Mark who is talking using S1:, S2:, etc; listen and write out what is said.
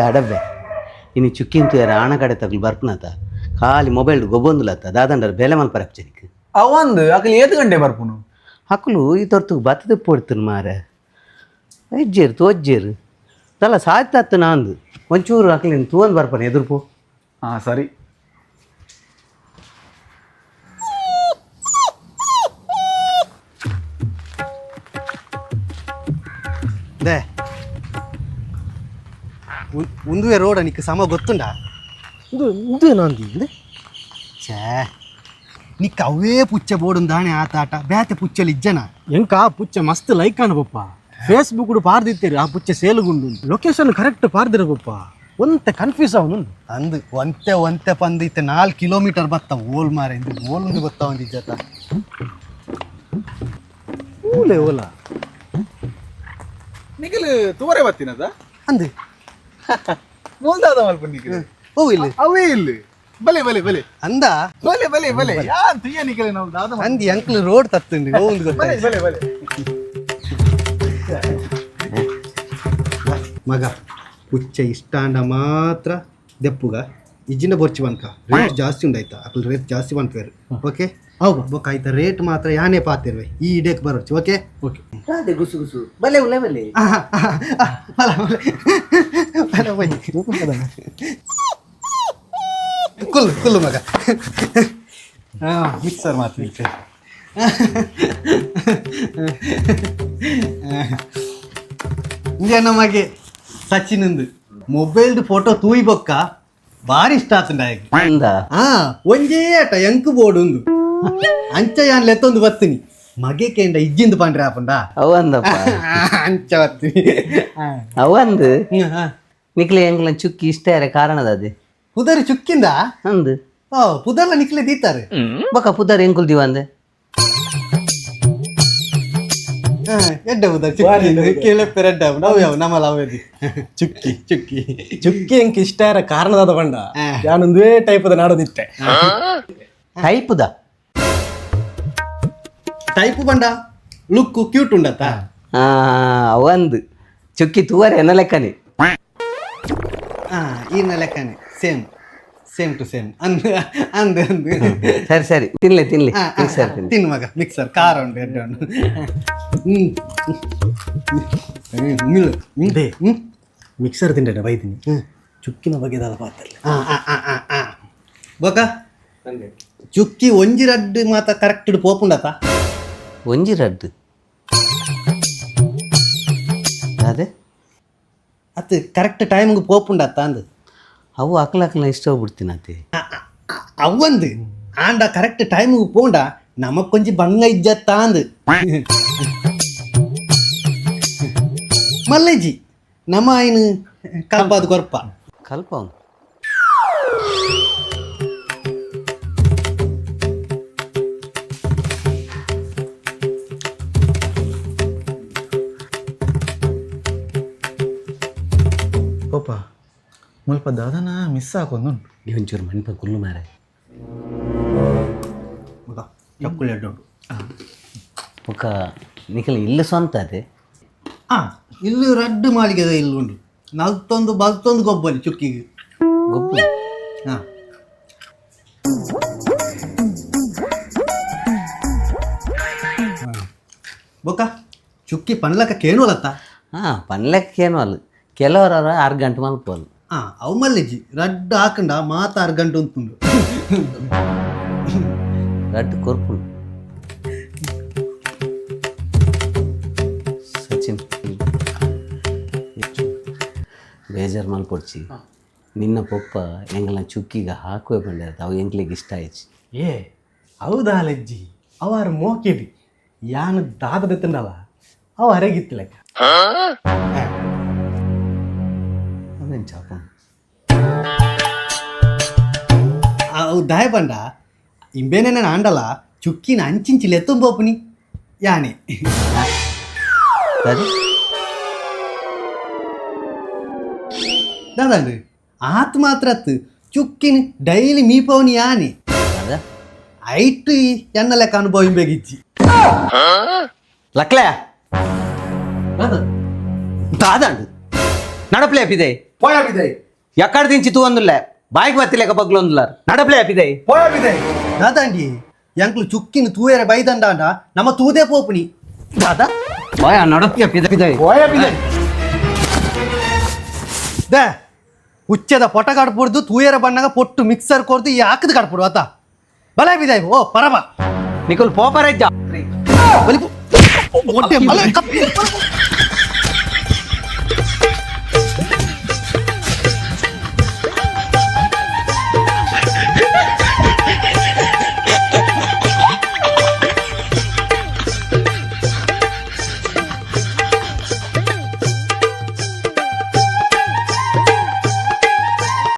S1: ಅಡವ್ವೆ ಇನ್ನು ಚುಕ್ಕಿಂತು ಯಾರ ಆಣ ಕಡೆ ತಗಲು ಬರ್ಪನತ ಖಾಲಿ ಮೊಬೈಲ್ ಗೊಬ್ಬೊಂದುಲತ್ತ ದಾದಂಡ್ರ ಬೆಲೆ ಮಲ್ಪರ ಹಚ್ಚನಿಕ್
S2: ಅವಂದು ಅಕಲ್ ಏತ್ ಗಂಟೆ ಬರ್ಪುನು
S1: ಹಕ್ಕಲು ಈ ತೊರ್ತು ಬತ್ತದ ಪೋಡ್ತೀನಿ ಮಾರೆ ಅಜ್ಜೇರು ತೋಜ್ಜೇರು ತಲ್ಲ ಸಾಯ್ತತ್ತು ನಾಂದು ಒಂಚೂರು ಅಕಲಿನ ತೂವನ್ ಬರ್ಪನೆ ಎದುರ್ಪು
S2: ಹಾಂ ಸರಿ
S3: ದೇ ಒಂದುವೆ ರೋಡ ನಿಕ್ಕ ಸಮ ಗೊತ್ತುಂಡ ಇದು ನಂದಿ ಛೇ ನಿಕ್ಕ ಅವೇ ಪುಚ್ಚ ಬೋಡುಂದಾಣೆ ಆತಾಟ ಬ್ಯಾತೆ ಪುಚ್ಚಲಿ ಇಜ್ಜನ
S4: ಎಂಕ ಪುಚ್ಚ ಮಸ್ತ್ ಲೈಕ್ ಅನಬಪ್ಪ ಫೇಸ್ಬುಕ್ ಪಾರ್ದಿತ್ತೀರಿ ಆ ಪುಚ್ಚ ಸೇಲುಗುಂಡು ಲೊಕೇಶನ್ ಕರೆಕ್ಟ್ ಪಾರ್ದಿರಬಪ್ಪ ಒಂತೆ ಕನ್ಫ್ಯೂಸ್ ಅವನು
S3: ಅಂದು ಒಂತೆ ಪಂದಿತ್ತೆ 4 ಕಿಲೋಮೀಟರ್ ಬತ್ತ ಓಲ್ ಮಾರೆ ಓಲೊಂದು ಗೊತ್ತ ಒಂದು ಇಜ್ಜತ
S4: ಓಲೆ ಓಲ
S2: ನಿಖಿಲ್ ತೂವರೆ ಬರ್ತೀನದ
S3: ಅಂದು
S2: ಮೂಲ್ದಾದ ಮಲ್ಪ ನಿಖಿಲ್
S3: ಓ ಇಲ್ಲಿ
S2: ಅವೇ ಇಲ್ಲಿ ಬಲೆ ಬಲೆ ಬಲೆ
S3: ಅಂದ
S2: ಬಲೆ ಬಲೆ ಬಲೆ ಯಾನ್ ತುಯ್ಯ ನಿಖಿಲ್ ನಾವು ದಾದ
S3: ಅಂದಿ ಅಂಕ್ಲ್ ರೋಡ್ ತತ್ತುಂಡಿ ಒಂದು ಗೊತ್ತ
S2: ಬಲೆ ಬಲೆ ಬಲೆ
S3: ಮಗ ಪುಚ್ಚ ಇಷ್ಟಾಂಡ ಮಾತ್ರ ದೆಪ್ಪುಗ ಇಜ್ಜಿನ ಬೊರ್ಚಿ ಬಂತ ರೇಟ್ ಜಾಸ್ತಿ ಉಂಡಾಯ್ತಾ ಅಕ್ಲ ರೇಟ್ ಜಾಸ್ತಿ ಬಂತವೇರು ಓಕೆ ಹೌದು ಬೊಕ್ಕ ಆಯ್ತಾ ರೇಟ್ ಮಾತ್ರ ಯಾನೇ ಪಾತಿರ್ವೆ ಈ ಇಡೇಕ್ ಬರೋಚಿ ಓಕೆ
S4: ಓಕೆ
S1: ಅದೇ ಗುಸು ಗುಸು ಬಲೆ ಉಲೆ ಬಲೆ
S3: ಕುಲ್ಲು ಮಗ
S4: ಮಿಕ್ಸರ್ ಮಾತು
S3: ಇಂಡಿಯ ನಮಗೆ ಸಚಿನ್ ಮೊಬೈಲ್ದು ಫೋಟೋ ತೂಯಿ ಬೊಕ್ಕ ಬಾರಿ ಇಷ್ಟ ಆತಂಡ
S1: ಅಂದ
S3: ಒಂಜೇ ಆಟ ಎಂಕು ಬೋರ್ಡ್ ಒಂದು ಅಂಚ ಯಾನ್ ಲೆತ್ತೊಂದು ಬತ್ತೀನಿ ಮಗೆ ಕೇಂಡ ಇಜ್ಜಿಂದು ಪಂಡ್ರೆ ಆಪಂಡ
S1: ಅವಂದಪ್ಪ
S3: ಅಂಚ ಬತ್ತೀನಿ
S1: ಅವಂದು ನಿಕ್ಲೆ ಎಂಗ್ಲ ಚುಕ್ಕಿ ಇಷ್ಟ ಯಾರ ಕಾರಣದ ಅದೇ
S3: ಪುದರಿ ಚುಕ್ಕಿಂದ
S1: ಅಂದು
S3: ಪುದರ್ಲ ನಿಕ್ಲೆ ದೀತಾರೆ
S1: ಬೊಕ್ಕ ಪುದರ್ ಎಂಕುಲ್ ದಿವಂದೆ
S3: ಎಡ್ಡ ಪುದರ್ ಚುಕ್ಕಿ ಕೇಳಪ್ಪೆ ರೆಡ್ಡ ನಾವು ಯಾವ ನಮ್ಮಲ್ಲ ಅವೇದಿ
S4: ಚುಕ್ಕಿ ಚುಕ್ಕಿ ಚುಕ್ಕಿ ಎಂಕ್ ಇಷ್ಟ ಯಾರ ಕಾರಣದಾದ ಬಂಡ ಯಾನೊಂದೇ ಟೈಪದ ನಾಡೋದಿತ್ತೆ
S1: ಟೈಪ್ದ
S3: ಟೈಪು ಬಂಡ ಲುಕ್ಕು ಕ್ಯೂಟ್ ಉಂಡತ್ತ
S1: ಅವಂದು ಚುಕ್ಕಿ ತೂವರೆ ಎನ್ನ ಲೆಕ್ಕನೆ
S3: ಈನ ಲೆಕ್ಕನೆ ಸೇಮ್ ಟು ಸೇಮ್ ಅಂದು ಅಂದು ಅಂದು
S1: ಸರಿ ಸರಿ ತಿನ್ಲಿ ಮಿಕ್ಸರ್ ತಿನ್ಲಿ
S3: ತಿನ್ನು ಮಗ ಮಿಕ್ಸರ್ ಖಾರ ಉಂಡು ಎಡ್ಡ ಉಂಡು
S4: ಮಿಕ್ಸರ್ ತಿಂಡೆ ಬೈತೀನಿ ಚುಕ್ಕಿನ ಬಗೆದಾದ ಪಾತ್ರೆ
S3: ಬೋಕ ಚುಕ್ಕಿ ಒಂಜಿ ರಡ್ಡು ಮಾತ ಕರೆಕ್ಟ್ ಪೋಪುಂಡತ
S1: ಒಂಜಿ ರಡ್ಡು ಅದೇ
S3: ಅತ್ ಕರೆಕ್ಟ್ ಟೈಮ್ಗೆ ಪೋಪುಂಡತ್ತ ಅಂದು
S1: ಅವು ಅಕ್ಲ ಇಷ್ಟ ಹೋಗ್ಬಿಡ್ತೀನತ್ತೆ
S3: ಅವಂದು ಆಂಡ ಕರೆಕ್ಟ್ ಟೈಮ್ಗೆ ಪೋಂಡ ನಮಕ್ ಕೊಂಚಿ ಬಂಗ ಇಜ್ಜತ್ತ ಅಂದು ಮಲ್ಲೇಜಿ ನಮ್ಮ ಆಯ್ನು ಕಲ್ಪಾದ ಕೊರ್ಪ
S1: ಕಲ್ಪ ಅವನು
S2: ಪಾಪ ಮುಲ್ಪ ದಾದನ ಮಿಸ್ ಹಾಕೊಂದು
S1: ಒಂಚೂರು ಮಣಿಪ ಕುಲ್ಲು ಮಾರೆ
S3: ಮಗ ಚಕ್ಕುಲಿ ಎಡ್ಡ ಉಂಟು
S1: ఒక ನಿಖಲ್ ಇಲ್ಲ ಸ್ವಂತ ಅದೇ
S3: ಇಲ್ಲಿ ರಡ್ಡು ಮಾಳಿಗೆದ ಇಲ್ಲಿ ಉಂಟು ನಲ್ತೊಂದು ಬಲ್ತೊಂದು ಗೊಬ್ಬಲಿ ಚುಕ್ಕಿಗೆ
S1: ಗೊಬ್ಬು
S3: ಹಾಂ ಬೊಕ್ಕ ಚುಕ್ಕಿ ಪನ್ಲಕ್ಕ ಕೇನೋಲತ್ತ
S1: ಪನ್ಲೆಕ್ಕೇನು ಅಲ್ಲ ಕೆಲವರ 6 ಗಂಟೆ ಮಲ್ಪೋದು
S3: ಅವು ಮಲ್ಲಿಜಿ ರಡ್ಡು ಹಾಕಂಡ ಮಾತ 6 ಗಂಟೆ ಉಂಟುಂಡು
S1: ರಡ್ಡು ಕೊರ್ಪು ಸಚಿನ್ ಬೇಜಾರು ಮಲ್ಪೊಡ್ಚಿ ನಿನ್ನ ಪೊಪ್ಪ ಎಂಗ್ಲ ಚುಕ್ಕಿಗೆ ಹಾಕುವೆ ಬಂದ ಅವು ಎಂಗ್ಲಿಗೆ ಇಷ್ಟ ಆಯ್ತು
S4: ಏ ಹೌದಾ ಲಜ್ಜಿ ಅವಾರು ಮೋಕಿಡಿ ಯಾನು ದಾದದತ್ತಂಡವ ಅವ ಹರಗಿತ್ತಿಲಕ್ಕ
S1: ಅದೇನು ಚಾಪ
S3: ಅವು ದಾಯ ಬಂಡ ಇಂಬೇನೆ ನಾನು ಆಂಡಲ ಚುಕ್ಕಿನ ಅಂಚಿಂಚಿಲ್ ಎತ್ತೊಂಬೋಪುನಿ ಯಾನೆ
S1: ಅದೇ
S3: ದಾದಂಡು ಆತ್ ಮಾತ್ರ ಅತ್ತು ಚುಕ್ಕಿನ ಡೈಲಿ ಮೀಪವನಿ ಯಾನೆ
S1: ಅದ
S3: ಐಟ್ ಎನ್ನ ಲೆಕ್ಕ ಅನುಭವ ಬೇಗಿಚ್ಚಿ
S1: ಲಕ್ಲೆ ದಾದಂಡು ನಡಪ್ಲೆ ಅಪಿದೆ
S3: ಪೋಯ ಬಿದೈ
S1: ಎಕ್ಕಡ ದಿಂಚಿ ತೂ ಒಂದುಲ್ಲ ಬಾಯಿಗೆ ಬತ್ತಿಲೇಕ ಬಗ್ಲು ಒಂದುಲಾರ ನಡಪ್ಲೆ ಅಪಿದೈ
S3: ಪೋಯ ಬಿದೈ ದಾದಾಂಡಿ ಎಂಕ್ಲು ಚುಕ್ಕಿನ ತೂಯರೆ ಬೈದಂಡ ನಮ್ಮ ತೂದೇ ಪೋಪುನಿ
S1: ದಾದಾ ಬಾಯ ನಡಪ್ತಿ ಅಪಿದೈ
S3: ಪೋಯ ಬಿದೈ ದೇ ಉಚ್ಚದ ಪೊಟ ಕಡ್ಪುಡ್ದು ತೂಯರ ಬಣ್ಣಗ ಪೊಟ್ಟು ಮಿಕ್ಸರ್ ಕೊರ್ದು ಈ ಹಾಕದ್ ಕಡ್ಪುಡು ಆತ ಬಲ ಬಿದೈ ಓ ಪರಮ
S1: ನಿಕುಲ್ ಪೋಪರಜ್ಜ
S3: ಬಲಿ ಮೊಟ್ಟೆ ಮಲೆ